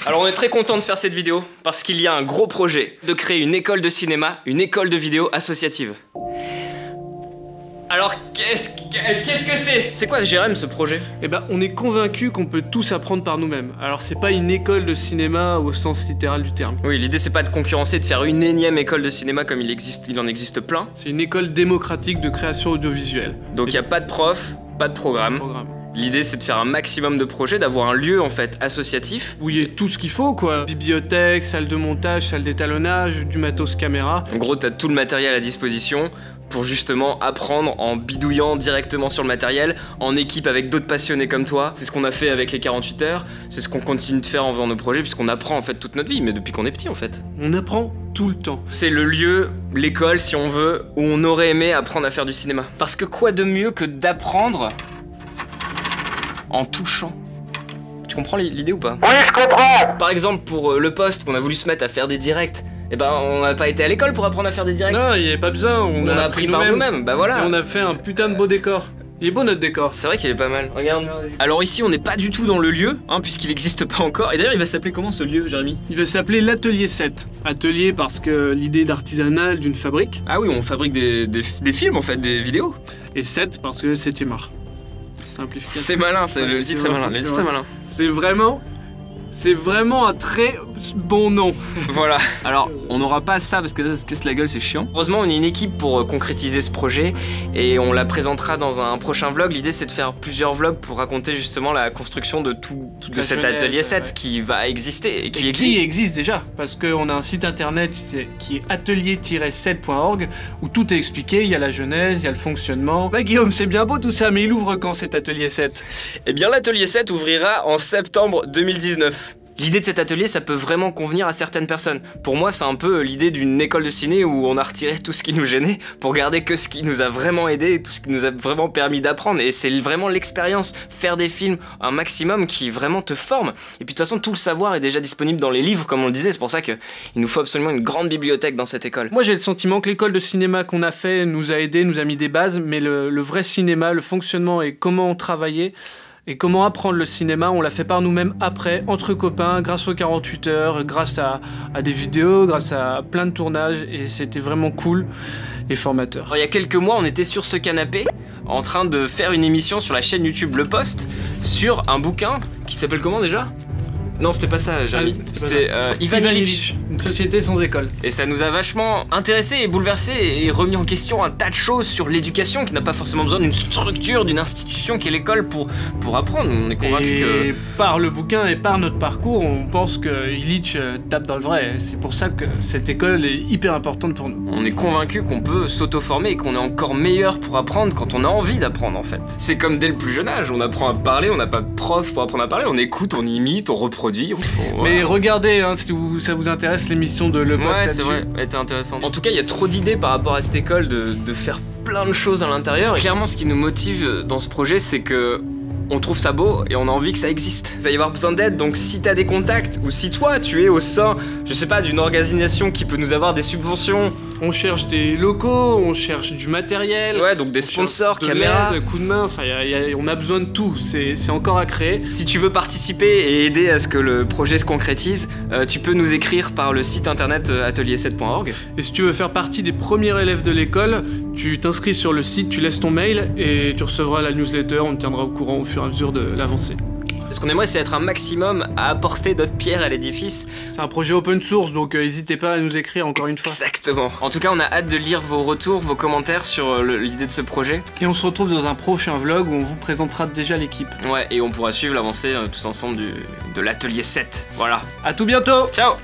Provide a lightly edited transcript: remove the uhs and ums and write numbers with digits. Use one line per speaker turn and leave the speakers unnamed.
Alors on est très content de faire cette vidéo parce qu'il y a un gros projet de créer une école de cinéma, une école de vidéo associative. Alors qu'est-ce que c'est? C'est quoi Jérém ce projet?
Eh ben on est convaincu qu'on peut tous apprendre par nous-mêmes. Alors c'est pas une école de cinéma au sens littéral du terme.
Oui, l'idée c'est pas de concurrencer, de faire une énième école de cinéma comme il en existe plein.
C'est une école démocratique de création audiovisuelle.
Donc il n'y a pas de prof, pas de programme. L'idée c'est de faire un maximum de projets, d'avoir un lieu en fait associatif.
Où il y a tout ce qu'il faut quoi. Bibliothèque, salle de montage, salle d'étalonnage, du matos caméra.
En gros t'as tout le matériel à disposition pour justement apprendre en bidouillant directement sur le matériel, en équipe avec d'autres passionnés comme toi. C'est ce qu'on a fait avec les 48 heures, c'est ce qu'on continue de faire en faisant nos projets, puisqu'on apprend en fait toute notre vie, mais depuis qu'on est petit en fait.
On apprend tout le temps.
C'est le lieu, l'école si on veut, où on aurait aimé apprendre à faire du cinéma. Parce que quoi de mieux que d'apprendre en touchant? Tu comprends l'idée ou pas?
Oui, je comprends.
Par exemple pour le poste, qu'on a voulu se mettre à faire des directs, eh ben on n'a pas été à l'école pour apprendre à faire des directs.
Non, il n'y avait pas besoin, on a appris
par nous-mêmes, bah voilà.
Et on a fait un putain de beau décor. Il est beau notre décor.
C'est vrai qu'il est pas mal, regarde. Alors ici on n'est pas du tout dans le lieu, hein, puisqu'il n'existe pas encore. Et d'ailleurs il va s'appeler comment ce lieu, Jérémy?
Il va s'appeler l'Atelier 7. Atelier parce que l'idée d'artisanal d'une fabrique.
Ah oui, on fabrique des films en fait, des vidéos.
Et 7 parce que 7e art. Simplification.
C'est malin, le titre est malin, le titre est malin.
C'est vraiment un très bon nom.
Voilà. Alors, on n'aura pas ça parce que ça se casse la gueule, c'est chiant. Heureusement, on est une équipe pour concrétiser ce projet et on la présentera dans un prochain vlog. L'idée, c'est de faire plusieurs vlogs pour raconter justement la construction de cet atelier 7 qui va exister et qui
existe déjà. Parce qu'on a un site internet qui est atelier-7.org où tout est expliqué. Il y a la genèse, il y a le fonctionnement. Bah Guillaume, c'est bien beau tout ça, mais il ouvre quand cet atelier 7?
Eh bien, l'atelier 7 ouvrira en septembre 2019. L'idée de cet atelier, ça peut vraiment convenir à certaines personnes. Pour moi, c'est un peu l'idée d'une école de ciné où on a retiré tout ce qui nous gênait pour garder que ce qui nous a vraiment aidé, tout ce qui nous a vraiment permis d'apprendre. Et c'est vraiment l'expérience, faire des films un maximum qui vraiment te forme. Et puis de toute façon, tout le savoir est déjà disponible dans les livres, comme on le disait. C'est pour ça qu'il nous faut absolument une grande bibliothèque dans cette école.
Moi, j'ai le sentiment que l'école de cinéma qu'on a fait nous a aidés, nous a mis des bases, mais le vrai cinéma, le fonctionnement et comment travailler et comment apprendre le cinéma, on l'a fait par nous-mêmes après, entre copains, grâce aux 48 heures, grâce à des vidéos, grâce à plein de tournages, et c'était vraiment cool et formateur.
Alors, il y a quelques mois, on était sur ce canapé, en train de faire une émission sur la chaîne YouTube Le Poste, sur un bouquin qui s'appelle comment déjà? Non, c'était pas ça, Jérémy. C'était Ivan Illich.
Une société sans école.
Et ça nous a vachement intéressé et bouleversé et remis en question un tas de choses sur l'éducation qui n'a pas forcément besoin d'une structure, d'une institution qui est l'école pour apprendre. On est convaincu que...
Et par le bouquin et par notre parcours, on pense que Illich tape dans le vrai. C'est pour ça que cette école est hyper importante pour nous.
On est convaincu qu'on peut s'auto-former et qu'on est encore meilleur pour apprendre quand on a envie d'apprendre en fait. C'est comme dès le plus jeune âge, on apprend à parler, on n'a pas de prof pour apprendre à parler, on écoute, on imite, on reproduit.
Mais regardez, hein, si ça vous intéresse l'émission de Le Poste.
Ouais, c'est vrai, elle était intéressante. En tout cas, il y a trop d'idées par rapport à cette école de faire plein de choses à l'intérieur. Et clairement, ce qui nous motive dans ce projet, c'est que on trouve ça beau et on a envie que ça existe. Il va y avoir besoin d'aide, donc si t'as des contacts ou si toi tu es au sein, je sais pas, d'une organisation qui peut nous avoir des subventions.
On cherche des locaux, on cherche du matériel.
Ouais, donc des sponsors, caméras,
coups de main, enfin on a besoin de tout, c'est encore à créer.
Si tu veux participer et aider à ce que le projet se concrétise, tu peux nous écrire par le site internet atelier7.org.
Et si tu veux faire partie des premiers élèves de l'école, tu t'inscris sur le site, tu laisses ton mail et tu recevras la newsletter, on te tiendra au courant au fur et à mesure de l'avancée.
Ce qu'on aimerait, c'est être un maximum à apporter notre pierre à l'édifice.
C'est un projet open source, donc n'hésitez pas à nous écrire encore une fois.
Exactement. En tout cas, on a hâte de lire vos retours, vos commentaires sur l'idée de ce projet.
Et on se retrouve dans un prochain vlog où on vous présentera déjà l'équipe.
Ouais, et on pourra suivre l'avancée tous ensemble de l'atelier 7. Voilà.
À tout bientôt.
Ciao.